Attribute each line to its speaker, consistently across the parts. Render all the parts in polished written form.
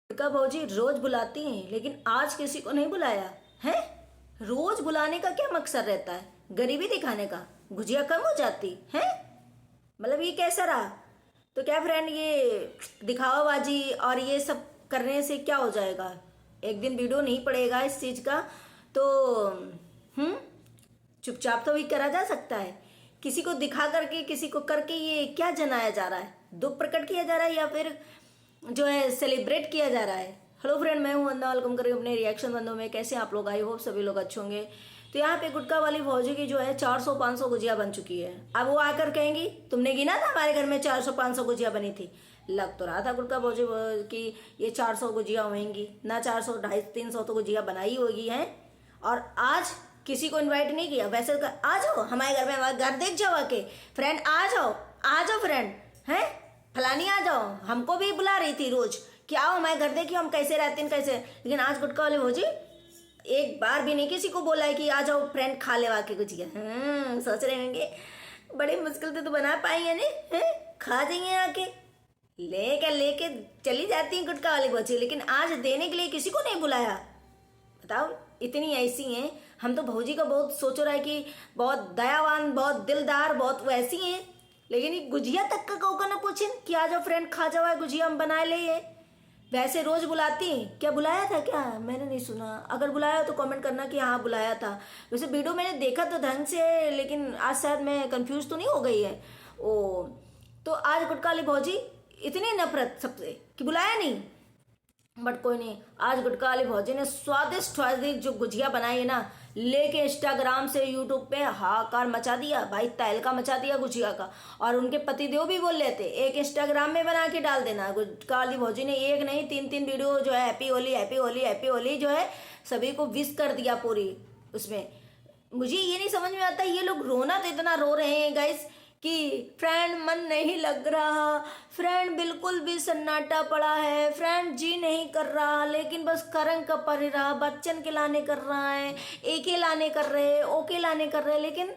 Speaker 1: का भौजी रोज बुलाती हैं लेकिन आज किसी को नहीं बुलाया है। रोज बुलाने का क्या मकसद रहता है? गरीबी दिखाने का? गुजिया कम हो जाती है? मतलब ये कैसा रहा? तो क्या फ्रेंड, ये दिखावाबाजी और ये सब करने से क्या हो जाएगा? एक दिन वीडियो नहीं पड़ेगा इस चीज का तो हम्म चुपचाप तो भी करा जा सकता है। किसी को दिखा करके किसी को करके ये क्या जनाया जा रहा है? दुख प्रकट किया जा रहा है या फिर जो है सेलिब्रेट किया जा रहा है? हेलो फ्रेंड, मैं हूं वंदना, वेलकम करें अपने रिएक्शन बंदों में। कैसे आप लोग? आई होप सभी लोग अच्छे होंगे। तो यहाँ पे गुटखा वाली भौजी की जो है 400-500 गुजिया बन चुकी है। अब वो आकर कहेंगी तुमने गिना था हमारे घर में 400-500 गुजिया बनी थी। लग तो रहा था गुटखा भौजी की ये 400 गुजिया होंगी ना, 400 250-300 तो गुजिया बनाई होगी है। और आज किसी को इनवाइट नहीं किया। वैसे आ जाओ हमारे घर में, हमारा घर देख जाओ आके। फ्रेंड आ जाओ फ्रेंड, हैं फलानी आ जाओ। हमको भी बुला रही थी रोज कि आओ हमारे घर देखिए हम कैसे रहते हैं कैसे। लेकिन आज गुटखा वाले भौजी एक बार भी नहीं किसी को बोला है कि आ जाओ फ्रेंड खा ले आके गुजिया। सोच रहे होंगे बड़ी मुश्किल से तो बना पाई है नहीं, खा जाइए आके। लेके चली जाती है गुटखा वाली भौजी, लेकिन आज देने के लिए किसी को नहीं बुलाया। बताओ, इतनी ऐसी हैं। हम तो भौजी का बहुत सोच रहा है कि बहुत दयावान, बहुत दिलदार, बहुत वैसी हैं, लेकिन ये गुजिया तक का कौका ना पूछें कि आ जाओ फ्रेंड खा जाओ गुजिया हम बना ले। ये वैसे रोज बुलाती हैं क्या? बुलाया था क्या? मैंने नहीं सुना। अगर बुलाया तो कमेंट करना कि हाँ बुलाया था। वैसे वीडियो मैंने देखा तो ढंग से, लेकिन आज शायद मैं कंफ्यूज तो नहीं हो गई है। ओ तो आज गुटखा वाली भौजी इतनी नफरत सबसे कि बुलाया नहीं। बट कोई नहीं, आज गुटखा वाली भौजी ने स्वादिष्ट जो गुजिया बनाई है ना, लेके इंस्टाग्राम से यूट्यूब पे हाहाकार मचा दिया भाई, तहलका मचा दिया गुजिया का। और उनके पतिदेव भी बोल रहे थे एक इंस्टाग्राम में बना के डाल देना। गुटखा वाली भौजी ने एक नहीं 3-3 वीडियो जो है happy Holi happy Holi happy Holi जो है सभी को विश कर दिया पूरी उसमें। मुझे ये नहीं समझ में आता, ये लोग रोना तो इतना रो रहे हैं गाइस कि फ्रेंड मन नहीं लग रहा, फ्रेंड बिल्कुल भी सन्नाटा पड़ा है, फ्रेंड जी नहीं कर रहा, लेकिन बस करंग का पर रहा, बच्चन के लाने कर रहा है, एके लाने कर रहे, ओके लाने कर रहे। लेकिन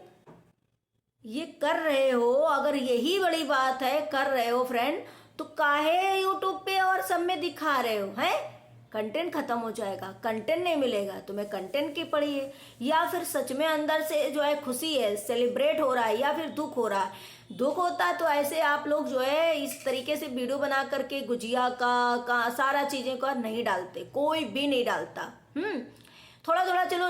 Speaker 1: ये कर रहे हो, अगर यही बड़ी बात है कर रहे हो फ्रेंड, तो काहे यूट्यूब पे और सब में दिखा रहे हो हैं? कंटेंट खत्म हो जाएगा, कंटेंट नहीं मिलेगा तुम्हें। कंटेंट की पड़ी है या फिर सच में अंदर से जो है खुशी है, सेलिब्रेट हो रहा है, या फिर दुख हो रहा है? दुख होता है तो ऐसे आप लोग जो है इस तरीके से वीडियो बना करके गुजिया का सारा चीजें का नहीं डालते, कोई भी नहीं डालता। थोड़ा थोड़ा चलो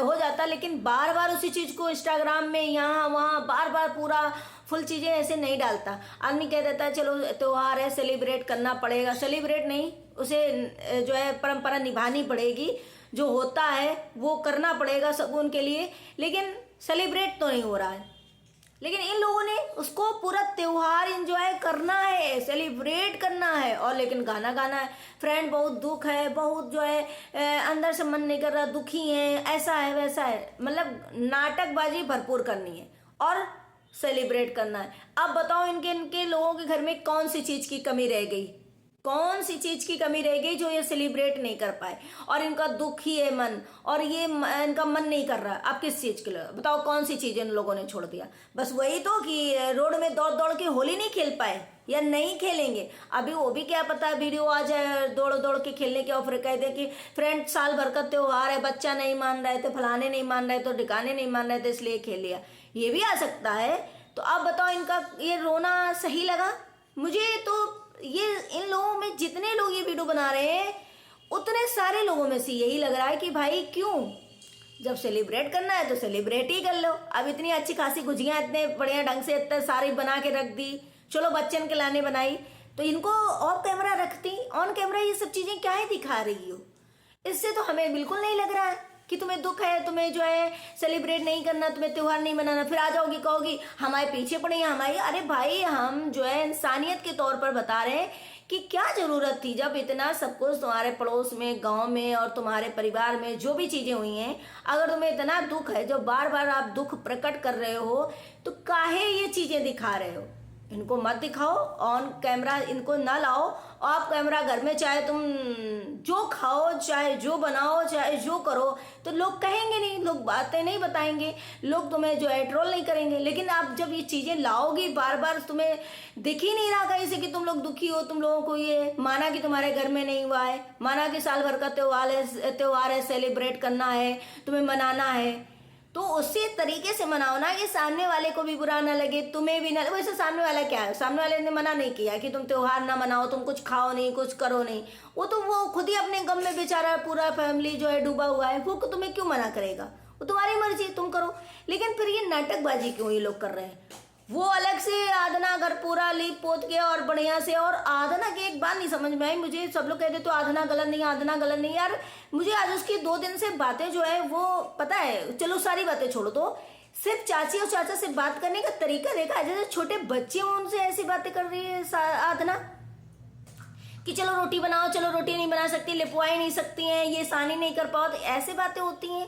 Speaker 1: हो जाता, लेकिन बार बार उसी चीज को इंस्टाग्राम में यहाँ वहाँ बार बार पूरा फुल चीजें ऐसे नहीं डालता। आदमी कह देता है चलो त्योहार है सेलिब्रेट करना पड़ेगा। सेलिब्रेट नहीं, उसे जो है परंपरा निभानी पड़ेगी, जो होता है वो करना पड़ेगा सब उनके लिए। लेकिन सेलिब्रेट तो नहीं हो रहा है। लेकिन इन लोगों ने उसको पूरा त्योहार एंजॉय करना है, सेलिब्रेट करना है, और लेकिन गाना गाना है। फ्रेंड बहुत दुख है, बहुत जो है अंदर से मन नहीं कर रहा, दुखी है, ऐसा है वैसा है। मतलब नाटकबाजी भरपूर करनी है और सेलिब्रेट करना है। अब बताओ इनके लोगों के घर में कौन सी चीज की कमी रह गई? कौन सी चीज की कमी रह गई जो ये सेलिब्रेट नहीं कर पाए? और इनका दुख ही है मन, और ये इनका मन नहीं कर रहा। अब किस चीज के लिए बताओ? कौन सी चीज इन लोगों ने छोड़ दिया? बस वही तो कि रोड में दौड़ दौड़ के होली नहीं खेल पाए या नहीं खेलेंगे। अभी वो भी क्या पता वीडियो आ जाए दौड़ दौड़ के खेलने के, और फिर कह दे कि फ्रेंड साल भर का त्योहार है, बच्चा नहीं मान रहे थे, फलाने नहीं मान रहे थे, ठिकाने नहीं मान रहे थे, इसलिए खेल लिया। ये भी आ सकता है। तो अब बताओ इनका ये रोना सही लगा? मुझे तो ये इन लोगों में जितने लोग ये वीडियो बना रहे हैं उतने सारे लोगों में से यही लग रहा है कि भाई क्यों, जब सेलिब्रेट करना है तो सेलिब्रेट ही कर लो। अब इतनी अच्छी खासी गुजियां इतने बढ़िया ढंग से इतने सारी बना के रख दी, चलो बच्चन के लाने बनाई, तो इनको ऑफ कैमरा रखती, ऑन कैमरा ये सब चीजें क्या ही दिखा रही हो? इससे तो हमें बिल्कुल नहीं लग रहा है कि तुम्हें दुख है, तुम्हें जो है सेलिब्रेट नहीं करना, तुम्हें त्योहार नहीं मनाना। फिर आ जाओगी कहोगी हमारे पीछे पड़े हैं हमारी। अरे भाई, हम जो है इंसानियत के तौर पर बता रहे हैं कि क्या जरूरत थी जब इतना सब कुछ तुम्हारे पड़ोस में, गांव में और तुम्हारे परिवार में जो भी चीजें हुई हैं, अगर तुम्हें इतना दुख है, जो बार बार आप दुख प्रकट कर रहे हो, तो काहे ये चीजें दिखा रहे हो? इनको मत दिखाओ, ऑन कैमरा इनको ना लाओ, ऑफ कैमरा घर में चाहे तुम जो खाओ, चाहे जो बनाओ, चाहे जो करो, तो लोग कहेंगे नहीं, लोग बातें नहीं बताएंगे, लोग तुम्हें जो है ट्रोल नहीं करेंगे। लेकिन आप जब ये चीज़ें लाओगी बार बार, तुम्हें दिख ही नहीं रहा कहीं से कि तुम लोग दुखी हो, तुम लोगों को ये माना कि तुम्हारे घर में नहीं हुआ है, माना कि साल भर का त्योहार है, सेलिब्रेट करना है, तुम्हें मनाना है, तो उसी तरीके से मनाओ ना कि सामने वाले को भी बुरा ना लगे, तुम्हें भी ना। वैसे सामने वाला क्या है, सामने वाले ने मना नहीं किया कि तुम त्योहार ना मनाओ, तुम कुछ खाओ नहीं, कुछ करो नहीं, वो तो वो खुद ही अपने गम में बेचारा पूरा फैमिली जो है डूबा हुआ है, वो तुम्हें क्यों मना करेगा, वो तुम्हारी मर्जी, तुम करो। लेकिन फिर ये नाटकबाजी क्यों ये लोग कर रहे हैं? वो अलग से आधना घर पूरा लीप पोत के और बढ़िया से, और आधना की एक बात नहीं समझ में आई मुझे, सब लोग कहते तो आधना गलत नहीं, आधना गलत नहीं, यार मुझे आज उसकी 2 दिन से बातें जो है वो पता है, चलो सारी बातें छोड़ो, तो सिर्फ चाची और चाचा से बात करने का तरीका देखा, जैसे छोटे बच्चे हों उनसे ऐसी बातें कर रही है आधना कि चलो रोटी बनाओ, चलो रोटी नहीं बना सकती, लिपवा ही नहीं सकती हैं, ये सानी नहीं कर पाओ, तो ऐसे बातें होती हैं।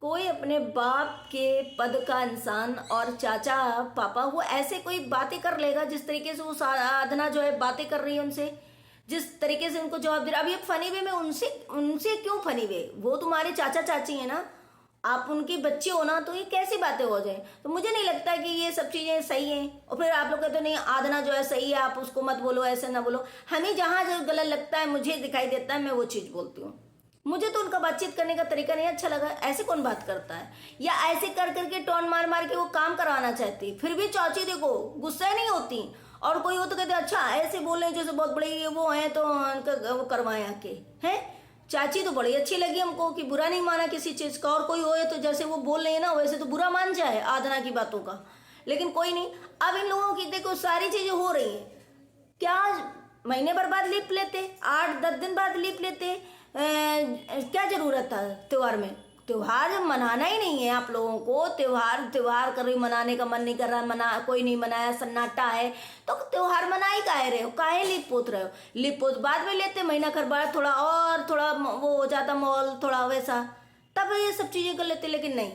Speaker 1: कोई अपने बाप के पद का इंसान और चाचा पापा वो ऐसे कोई बातें कर लेगा जिस तरीके से वो साधना जो है बातें कर रही है उनसे, जिस तरीके से उनको जवाब दे रहा। अब ये फनी वे में उनसे उनसे क्यों फनी वे, वो तुम्हारे चाचा चाची है ना, आप उनके बच्चे हो ना, तो ये कैसी बातें हो जाए? तो मुझे नहीं लगता कि ये सब चीज़ें सही हैं। और फिर आप लोग कहते हो नहीं आधना जो है सही है, आप उसको मत बोलो, ऐसे ना बोलो। हमें जहाँ जो गलत लगता है, मुझे दिखाई देता है, मैं वो चीज़ बोलती हूँ। मुझे तो उनका बातचीत करने का तरीका नहीं अच्छा लगा। ऐसे कौन बात करता है, या ऐसे कर करके टोन मार मार के वो काम करवाना चाहती, फिर भी चाची देखो गुस्सा नहीं होती। और कोई हो तो कहते अच्छा ऐसे बोल रहे जैसे बहुत बड़ी वो है, तो उनका वो करवाए आके हैं। चाची तो बड़ी अच्छी लगी हमको कि बुरा नहीं माना किसी चीज़ का, और कोई होए तो जैसे वो बोल रहे हैं ना वैसे तो बुरा मान जाए आधना की बातों का। लेकिन कोई नहीं, अब इन लोगों की देखो सारी चीज़ें हो रही हैं, क्या महीने भर बाद लीप लेते, 8-10 दिन बाद लीप लेते, क्या जरूरत था त्योहार में? त्योहार जब मनाना ही नहीं है आप लोगों को, त्योहार कर रही, मनाने का मन नहीं कर रहा, मना कोई नहीं मनाया, सन्नाटा है, तो त्योहार मना ही काहे रहे हो, काहे लीप पोत रहे हो? लीप पोत बाद में लेते, महीना खर बाद थोड़ा और थोड़ा वो हो जाता माहौल थोड़ा वैसा, तब ये सब चीज़ें कर लेते। लेकिन नहीं,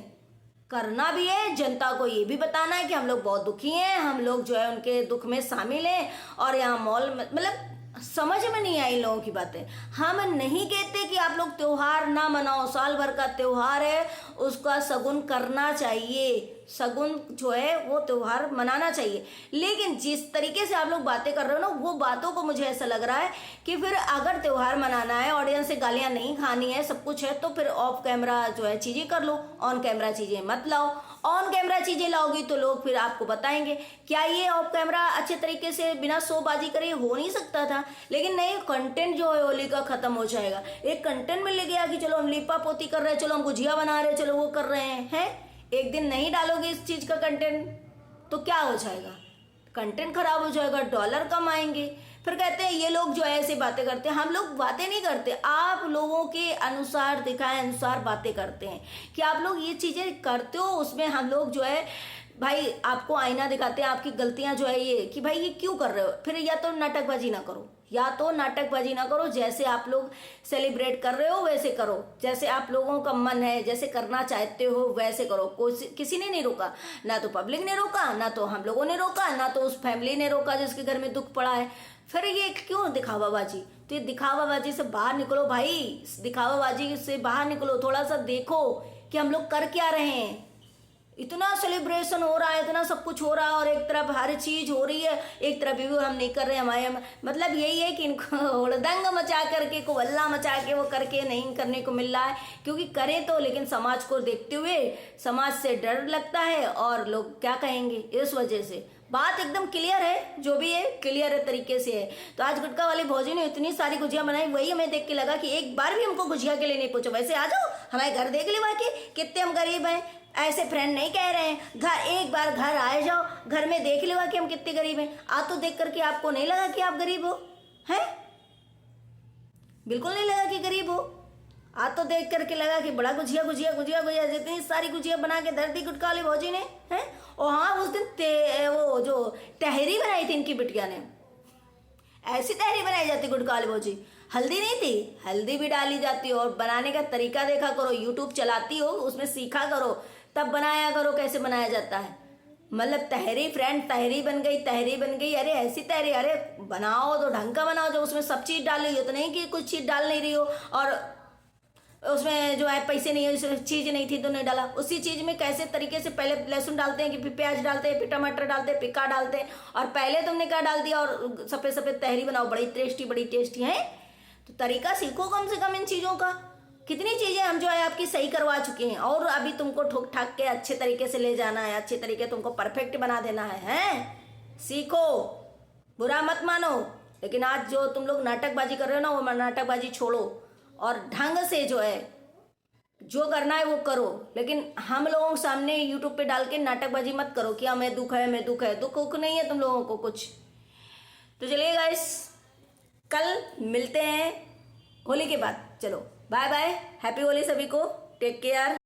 Speaker 1: करना भी है, जनता को ये भी बताना है कि हम लोग बहुत दुखी हैं, हम लोग जो है उनके दुख में शामिल हैं, और यहाँ मॉल मतलब समझ में नहीं आई लोगों की बातें। हम नहीं कहते कि आप लोग त्योहार ना मनाओ, साल भर का त्योहार है, उसका शगुन करना चाहिए, शगुन जो है वो त्योहार मनाना चाहिए। लेकिन जिस तरीके से आप लोग बातें कर रहे हो ना, वो बातों को मुझे ऐसा लग रहा है कि फिर अगर त्योहार मनाना है, ऑडियंस से गालियां नहीं खानी है, सब कुछ है, तो फिर ऑफ कैमरा जो है चीज़ें कर लो, ऑन कैमरा चीज़ें मत लाओ। ऑन कैमरा चीज़ें लाओगी तो लोग फिर आपको बताएंगे। क्या ये ऑफ कैमरा अच्छे तरीके से बिना शोबाजी करे हो नहीं सकता था? लेकिन नहीं, कंटेंट जो है होली का खत्म हो जाएगा। एक कंटेंट में ले गया कि चलो हम लिपा पोती कर रहे हैं, चलो हम गुजिया बना रहे हैं, चलो वो कर रहे हैं। एक दिन नहीं डालोगे इस चीज़ का कंटेंट तो क्या हो जाएगा? कंटेंट खराब हो जाएगा, डॉलर कम आएंगे। फिर कहते हैं ये लोग जो है ऐसे बातें करते हैं। हम लोग बातें नहीं करते, आप लोगों के अनुसार दिखाए अनुसार बातें करते हैं कि आप लोग ये चीज़ें करते हो, उसमें हम लोग जो है भाई आपको आईना दिखाते हैं, आपकी गलतियां जो है ये कि भाई ये क्यों कर रहे हो। फिर या तो नाटकबाजी ना करो, या तो नाटकबाजी ना करो, जैसे आप लोग सेलिब्रेट कर रहे हो वैसे करो, जैसे आप लोगों का मन है, जैसे करना चाहते हो वैसे करो। कोई किसी ने नहीं रोका, ना तो पब्लिक ने रोका, ना तो हम लोगों ने रोका, ना तो उस फैमिली ने रोका जिसके घर में दुख पड़ा है। फिर ये क्यों दिखावाबाजी? तो ये दिखावाबाजी से बाहर निकलो भाई, दिखावाबाजी से बाहर निकलो, थोड़ा सा देखो कि हम लोग कर क्या रहे हैं। इतना सेलिब्रेशन हो रहा है, इतना सब कुछ हो रहा है, और एक तरफ हर चीज हो रही है, एक तरफ भी हम नहीं कर रहे। हमारे मतलब यही है कि इनको हुड़दंग मचा करके को हल्ला मचा के वो करके नहीं करने को मिल रहा है, क्योंकि करें तो लेकिन समाज को देखते हुए समाज से डर लगता है और लोग क्या कहेंगे, इस वजह से। बात एकदम क्लियर है, जो भी है क्लियर है तरीके से है। तो आज गुटका वाली भौजी ने इतनी सारी गुजिया बनाई, वही हमें देख के लगा कि एक बार भी हमको गुजिया के लिए नहीं पूछो। वैसे आ जाओ हमारे घर देख ले बाकी कितने हम गरीब हैं, ऐसे फ्रेंड नहीं कह रहे हैं। घर एक बार घर आए जाओ, घर में देख लेवा कि हम कितने गरीब हैं। आज तो देख करके आपको नहीं लगा कि आप गरीब हो, हैं? बिल्कुल नहीं लगा कि गरीब हो। आज तो देख करके लगा कि बड़ा गुजिया गुजिया गुजिया गुजिया, जितनी सारी गुजिया बना के धर दी गुटका वाली भौजी ने, हैं? और हाँ, उस दिन वो जो तहरी बनाई थी इनकी बिटिया ने, ऐसी तहरी बनाई जाती गुटका वाली भौजी। हल्दी नहीं थी, हल्दी भी डाली जाती है। और बनाने का तरीका देखा करो, यूट्यूब चलाती हो उसमें सीखा करो, तब बनाया करो कैसे बनाया जाता है। मतलब तहरी फ्रेंड तहरी बन गई, तहरी बन गई। अरे ऐसी तहरी, अरे बनाओ तो ढंग का बनाओ, जो उसमें सब चीज़ डाल रही हो, तो नहीं कि कुछ चीज़ डाल नहीं रही हो और उसमें जो है पैसे नहीं है, उसमें चीज़ नहीं थी तो नहीं डाला। उसी चीज़ में कैसे तरीके से पहले लहसुन डालते हैं, कि फिर प्याज डालते हैं, फिर टमाटर डालते हैं, पिक्का डालते हैं, और पहले तुमने क्या डाल दिया और सफ़ेद सफ़ेद तहरी बनाओ, बड़ी टेस्टी है। तो तरीका सीखो कम से कम इन चीज़ों का। कितनी चीज़ें हम जो है आपकी सही करवा चुके हैं, और अभी तुमको ठोक ठाक के अच्छे तरीके से ले जाना है, अच्छे तरीके तुमको परफेक्ट बना देना है, हैं? सीखो, बुरा मत मानो। लेकिन आज जो तुम लोग नाटकबाजी कर रहे हो ना, वो नाटकबाजी छोड़ो और ढंग से जो है जो करना है वो करो। लेकिन हम लोगों के सामने यूट्यूब पे डाल के नाटकबाजी मत करो कि हमें दुख है, हमें दुख है। दुख उख नहीं है तुम लोगों को कुछ। तो चलिए गाइस, कल मिलते हैं होली के बाद। चलो बाय बाय, हैप्पी होली सभी को, टेक केयर।